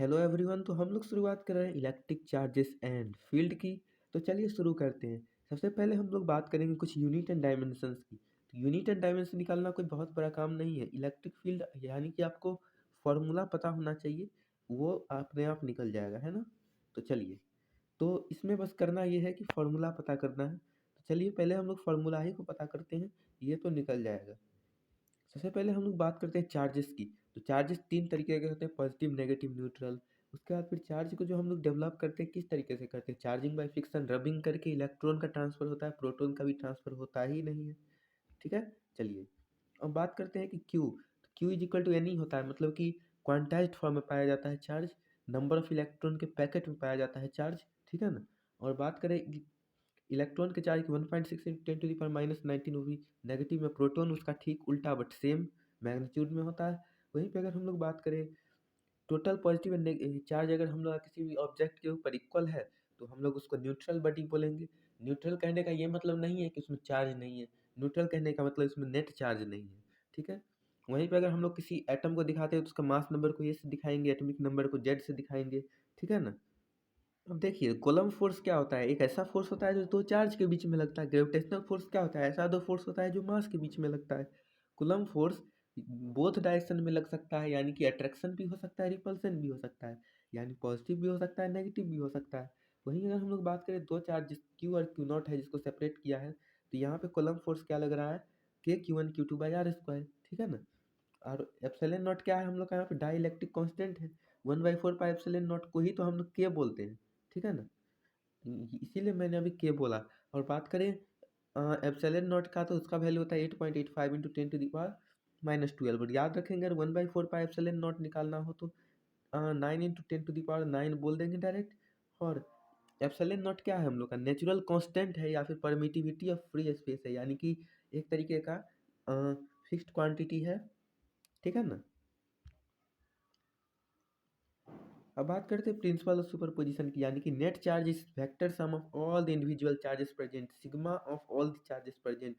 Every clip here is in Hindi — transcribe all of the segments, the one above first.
Hello everyone. तो हम लोग शुरुआत कर रहे हैं इलेक्ट्रिक चार्जेस एंड फील्ड की। तो चलिए शुरू करते हैं। सबसे पहले हम लोग बात करेंगे कुछ यूनिट एंड डायमेंशंस की। तो यूनिट एंड डायमेंशन निकालना कोई बहुत बड़ा काम नहीं है। इलेक्ट्रिक फील्ड यानी कि आपको फॉर्मूला पता होना चाहिए, वो अपने आप निकल जाएगा, है ना। तो चलिए, तो इसमें बस करना ये है कि फॉर्मूला पता करना है। तो चलिए पहले हम लोग फॉर्मूला ही को पता करते हैं, ये तो निकल जाएगा। सबसे पहले हम लोग बात करते हैं चार्जेस की। तो चार्जेस तीन तरीके के होते हैं, पॉजिटिव, नेगेटिव, न्यूट्रल। उसके बाद फिर चार्ज को जो हम लोग डेवलप करते हैं किस तरीके से करते हैं, चार्जिंग बाय फिक्शन, रबिंग करके इलेक्ट्रॉन का ट्रांसफर होता है, प्रोटॉन का भी ट्रांसफर होता ही नहीं है। ठीक है। चलिए अब बात करते हैं कि क्यू। तो Q is equal to N E होता है, मतलब कि क्वांटाइज्ड फॉर्म में पाया जाता है चार्ज, नंबर ऑफ इलेक्ट्रॉन के पैकेट में पाया जाता है चार्ज। ठीक है ना। और बात करें इलेक्ट्रॉन के चार्ज की 1.6 इंटू 10⁻⁻19, वो भी नेगेटिव में, प्रोटॉन उसका ठीक उल्टा बट सेम मैग्नीट्यूड में होता है। वहीं पे अगर हम लोग बात करें टोटल पॉजिटिव चार्ज, अगर हम लोग किसी भी ऑब्जेक्ट के ऊपर इक्वल है तो हम लोग उसको न्यूट्रल बॉडी बोलेंगे। न्यूट्रल कहने का ये मतलब नहीं है कि उसमें चार्ज नहीं है, न्यूट्रल कहने का मतलब इसमें नेट चार्ज नहीं है। ठीक है। वहीं पे अगर हम लोग किसी एटम को दिखाते हैं तो उसका मास नंबर को ए से दिखाएंगे, एटॉमिक नंबर को जेड से दिखाएंगे। ठीक है ना। अब देखिए कूलम्ब फोर्स क्या होता है, एक ऐसा फोर्स होता है जो दो चार्ज के बीच में लगता है। ग्रेविटेशनल फोर्स क्या होता है, ऐसा दो फोर्स होता है जो मास के बीच में लगता है। कूलम्ब फोर्स बोथ डायरेक्शन में लग सकता है, यानी कि अट्रैक्शन भी हो सकता है, रिपल्सन भी हो सकता है, यानी पॉजिटिव भी हो सकता है, नेगेटिव भी हो सकता है। वहीं अगर हम लोग बात करें दो चार्ज क्यू और क्यू नॉट है जिसको सेपरेट किया है, तो यहाँ पे कूलम्ब फोर्स क्या लग रहा है, के Q1 Q2/r²। ठीक है ना। और एप्सिलॉन नॉट क्या है हम लोग का, यहाँ पे डाई इलेक्ट्रिक कॉन्स्टेंट है, 1/4 पाई एप्सिलॉन नॉट को ही तो हम लोग के बोलते हैं। ठीक है ना। इसीलिए मैंने अभी के बोला। और बात करें एप्सिलॉन नॉट का, तो उसका वैल्यू होता है 8.85 इंटू 10⁻⁻12। और याद रखेंगे अगर 1/4 पाई एप्सिलॉन नॉट निकालना हो तो 9 इंटू 10⁻9 बोल देंगे डायरेक्ट। और एप्सिलॉन नॉट क्या है हम लोग का, नेचुरल कांस्टेंट है या फिर परमिटिविटी ऑफ फ्री स्पेस है, यानी कि एक तरीके का फिक्स्ड क्वांटिटी है। ठीक है ना। अब बात करते हैं प्रिंसिपल ऑफ सुपरपोजिशन की, यानी कि net charge is vector sum of all the individual charges present, sigma of all the charges present.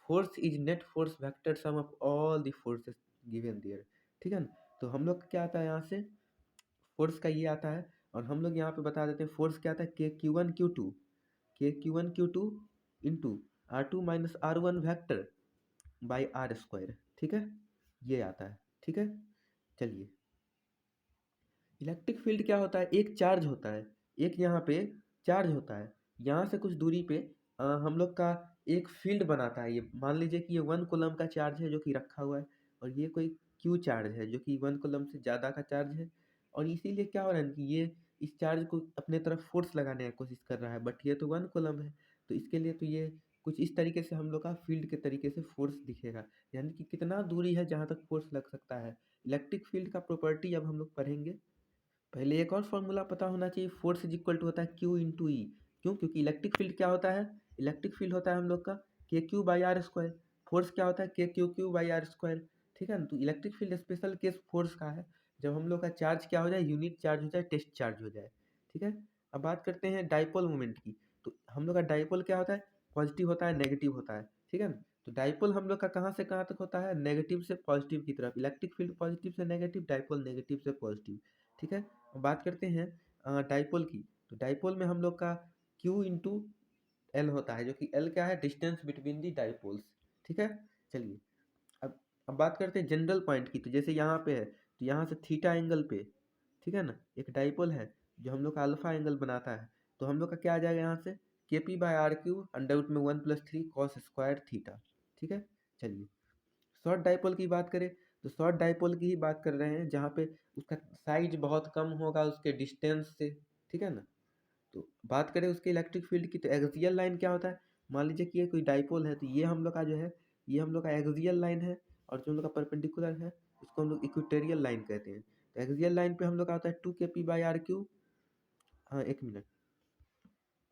Force is net force vector sum of all the forces given there. ठीक है ना। तो हम लोग का क्या आता है यहाँ से, फोर्स का ये आता है। और हम लोग यहाँ पे बता देते हैं फोर्स क्या आता है, के Q1 Q2 into R2 - R1 vector by R²। ठीक है, ये आता है। ठीक है। चलिए, इलेक्ट्रिक फील्ड क्या होता है, एक चार्ज होता है, एक यहाँ पे चार्ज होता है, यहाँ से कुछ दूरी पे हम लोग का एक फील्ड बनाता है। ये मान लीजिए कि ये 1 कूलम का चार्ज है जो कि रखा हुआ है, और ये कोई क्यू चार्ज है जो कि 1 कूलम से ज़्यादा का चार्ज है। और इसीलिए क्या हो रहा है कि ये इस चार्ज को अपने तरफ फोर्स लगाने की कोशिश कर रहा है, बट ये तो 1 कूलम है। तो इसके लिए तो ये कुछ इस तरीके से हम लोग का फील्ड के तरीके से फोर्स दिखेगा, यानी कि कितना दूरी है जहाँ तक फोर्स लग सकता है। इलेक्ट्रिक फील्ड का प्रॉपर्टी अब हम लोग पढ़ेंगे। पहले एक और फॉर्मूला पता होना चाहिए, फोर्स इज इक्वल टू होता है क्यू इंटू ई। क्यों, क्योंकि इलेक्ट्रिक फील्ड क्या होता है, इलेक्ट्रिक फील्ड होता है हम लोग का K Q/R²। फोर्स क्या होता है, K Q/R²। ठीक है ना। तो electric field special case force का है, जब हम लोग का चार्ज क्या हो जाए, यूनिट चार्ज हो जाए, टेस्ट चार्ज हो जाए। ठीक है। अब बात करते हैं डाइपोल मोमेंट की। तो हम लोग का डाइपोल क्या होता है, पॉजिटिव होता है, नेगेटिव होता है। ठीक है ना। तो डाइपोल हम लोग का कहाँ से कहाँ तक होता है, नेगेटिव से पॉजिटिव की तरफ। इलेक्ट्रिक फील्ड पॉजिटिव से नेगेटिव, डाइपोल नेगेटिव से पॉजिटिव। ठीक है। अब बात करते हैं डाइपोल की। तो डाइपोल में हम लोग का Q इंटू एल होता है, जो कि एल क्या है, डिस्टेंस बिटवीन दी डाइपोल्स। ठीक है। चलिए, अब बात करते हैं जनरल पॉइंट की। तो जैसे यहाँ पे है, तो यहाँ से थीटा एंगल पे, ठीक है ना, एक डाइपोल है जो हम लोग का अल्फा एंगल बनाता है। तो हम लोग का क्या आ जाएगा यहाँ से, KP/R³ √में 1+3 cos² ठीक है। चलिए, शॉर्ट डाइपोल की बात करें, तो शॉर्ट डाइपोल की ही बात कर रहे हैं जहाँ पे उसका साइज बहुत कम होगा उसके डिस्टेंस से। ठीक है ना। तो बात करें उसके इलेक्ट्रिक फील्ड की, तो एक्सियल लाइन क्या होता है, मान लीजिए कि ये कोई डाइपोल है, तो ये हम लोग का जो है, ये हम लोग का एक्सियल लाइन है। और जो हम लोग का परपेंडिकुलर है उसको हम लोग इक्वेटोरियल लाइन कहते हैं। तो एक्सियल लाइन पे हम लोग का आता है 2 KP/R³। हाँ, एक मिनट।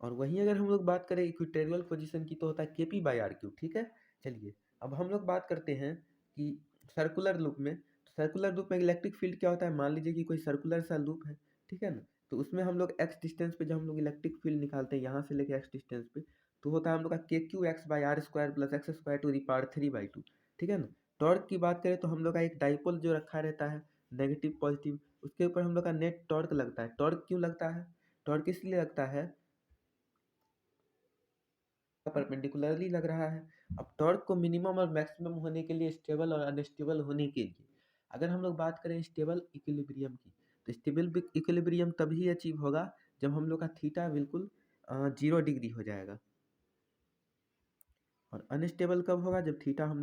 और वहीं अगर हम लोग बात करें इक्वेटोरियल पोजीशन की, तो होता है KP/R³। ठीक है। चलिए, अब हम लोग बात करते हैं कि सर्कुलर लूप में। तो सर्कुलर लूप में इलेक्ट्रिक फील्ड क्या होता है, मान लीजिए कि कोई सर्कुलर सा लूप है। ठीक है ना। तो उसमें हम लोग एक्स डिस्टेंस पे जब हम लोग इलेक्ट्रिक फील्ड निकालते हैं, यहाँ से लेके एक्स डिस्टेंस पे, तो होता है हम लोग का KQ/R² + x² to the power 3/2। ठीक है ना। टॉर्क की बात करें तो हम लोग का एक डाइपोल जो रखा रहता है, नेगेटिव पॉजिटिव, उसके ऊपर हम लोग का नेट टॉर्क लगता है। टॉर्क क्यों लगता है? टॉर्क इसलिए लगता है परपेंडिकुलरली लग रहा है। अब टॉर्क को मिनिमम और मैक्सिमम होने के लिए, स्टेबल और अनस्टेबल होने के लिए, अगर हम लोग बात करें स्टेबल इक्विलिब्रियम की, तो स्टेबल इक्विलिब्रियम तभी अचीव होगा जब हम लोग का थीटा बिल्कुल 0 डिग्री हो जाएगा। और अनस्टेबल कब होगा? जब थीटा हम